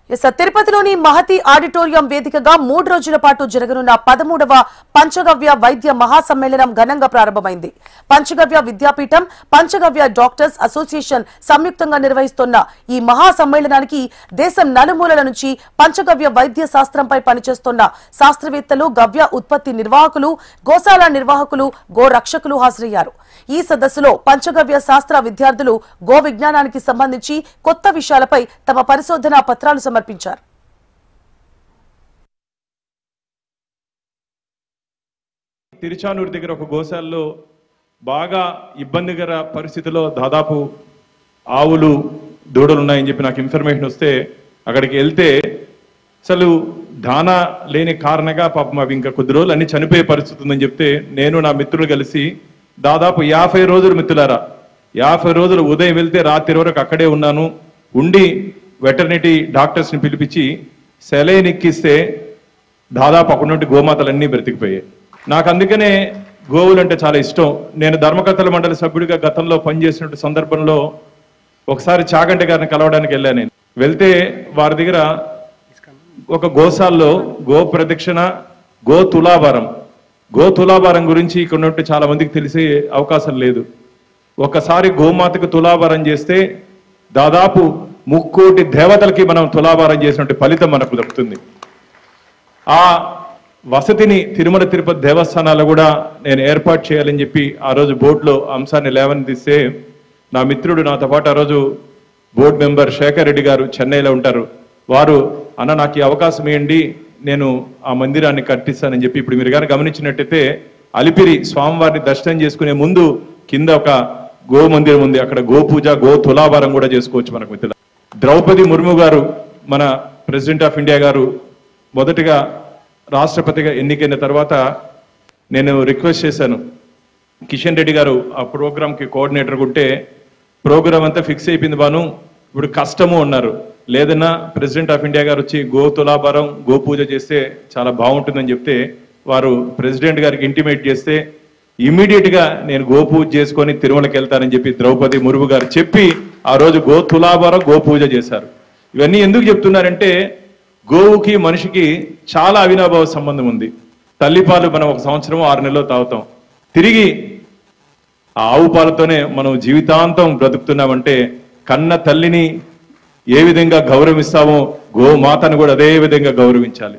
తిరుపతిలోని మహతి ఆడిటోరియం వేదికగా 3 రోజుల పాటు జరగనున్న 13వ పంచగవ్య వైద్య మహాసమ్మేళనం ఘనంగా ప్రారంభమైంది. పంచగవ్య విద్యాపీఠం, పంచగవ్య డాక్టర్స్ అసోసియేషన్ సంయుక్తంగా నిర్వహిస్తున్న ఈ మహాసమ్మేళనానికి దేశం నలుమూలల నుంచి పంచగవ్య వైద్య శాస్త్రంపై పనిచేస్తున్న శాస్త్రవేత్తలు, గవ్య ఉత్పత్తి నిర్వాహకులు, గోశాల నిర్వాహకులు, గో రక్షకులు హాజరయ్యారు. ఈ సదస్సులో పంచగవ్య శాస్త్ర విద్యార్థులు గో విజ్ఞానానికి సంబంధించి కొత్త విషయాలపై తమ పరిశోధనా పత్రాలు సమర్పించారు. తిరుచానూరు దగ్గర ఒక గోశాలలో బాగా ఇబ్బందికర పరిస్థితిలో దాదాపు ఆవులు, దూడలు ఉన్నాయని చెప్పి నాకు ఇన్ఫర్మేషన్ వస్తే అక్కడికి వెళ్తే అసలు దానా లేని కారణంగా పాపం అవి ఇంకా కొద్ది రోజులు అన్ని చనిపోయే పరిస్థితి ఉందని చెప్తే నేను నా మిత్రులు కలిసి దాదాపు 50 రోజులు మిత్రులారా 50 రోజులు ఉదయం వెళ్తే రాత్రి వరకు అక్కడే ఉన్నాను. ఉండి వెటర్నిటీ డాక్టర్స్ని పిలిపించి సెలైన్ ఎక్కిస్తే దాదాపు అక్కడి నుండి గోమాతలన్నీ బ్రతికిపోయాయి. నాకు అందుకనే గోవులు అంటే చాలా ఇష్టం. నేను ధర్మకర్తల మండలి సభ్యుడిగా గతంలో పనిచేసిన సందర్భంలో ఒకసారి చాగంటి గారిని కలవడానికి వెళ్ళాను. నేను వెళ్తే వారి దగ్గర ఒక గోశాలలో గో ప్రదక్షిణ, గో తులాభారం గురించి ఇక్కడ నుండి చాలా మందికి తెలిసే అవకాశం లేదు. ఒకసారి గోమాతకు తులాభారం చేస్తే దాదాపు 3 కోటి దేవతలకి మనం తులాభారం చేసినట్టు ఫలితం మనకు దక్కుతుంది. ఆ వసతిని తిరుమల తిరుపతి దేవస్థానాలు కూడా నేను ఏర్పాటు చేయాలని చెప్పి ఆ రోజు బోర్డులో అంశాన్ని లేవనెత్తిస్తే నా మిత్రుడు నాతో పాటు ఆ రోజు బోర్డు మెంబర్ శేఖర్ రెడ్డి గారు చెన్నైలో ఉంటారు. వారు అన్న నాకు ఈ అవకాశం ఇవ్వండి, నేను ఆ మందిరాన్ని కట్టిస్తానని చెప్పి ఇప్పుడు మీరు కానీ గమనించినట్టయితే అలిపిరి స్వామివారిని దర్శనం చేసుకునే ముందు కింద ఒక గో మందిరం ఉంది. అక్కడ గో పూజ, గో తులాభారం కూడా చేసుకోవచ్చు మనకు మిత్రులు. ద్రౌపది ముర్ము గారు మన ప్రెసిడెంట్ ఆఫ్ ఇండియా గారు మొదటిగా రాష్ట్రపతిగా ఎన్నికైన తర్వాత నేను రిక్వెస్ట్ చేశాను, కిషన్ రెడ్డి గారు ఆ ప్రోగ్రామ్కి కోఆర్డినేటర్ ఉంటే ప్రోగ్రామ్ అంతా ఫిక్స్ అయిపోయింది బాను, ఇప్పుడు కష్టము అన్నారు. లేదన్నా ప్రెసిడెంట్ ఆఫ్ ఇండియా గారు వచ్చి గో తులాభారం, గో పూజ చేస్తే చాలా బాగుంటుందని చెప్తే వారు ప్రెసిడెంట్ గారికి ఇంటిమేట్ చేస్తే ఇమ్మీడియట్ గా నేను గో పూజ చేసుకొని తిరుమలకి వెళ్తానని చెప్పి ద్రౌపది ముర్ము గారు చెప్పి ఆ రోజు గో తులాభారం, గో పూజ చేశారు. ఇవన్నీ ఎందుకు చెప్తున్నారంటే గోవుకి మనిషికి చాలా అవినాభావ సంబంధం ఉంది. తల్లిపాలు మనం 1 సంవత్సరం 6 నెలలు తాగుతాం, తిరిగి ఆ ఆవు పాలతోనే మనం జీవితాంతం బ్రతుకుతున్నామంటే కన్న తల్లిని ఏ విధంగా గౌరవిస్తామో గోమాతను కూడా అదే విధంగా గౌరవించాలి.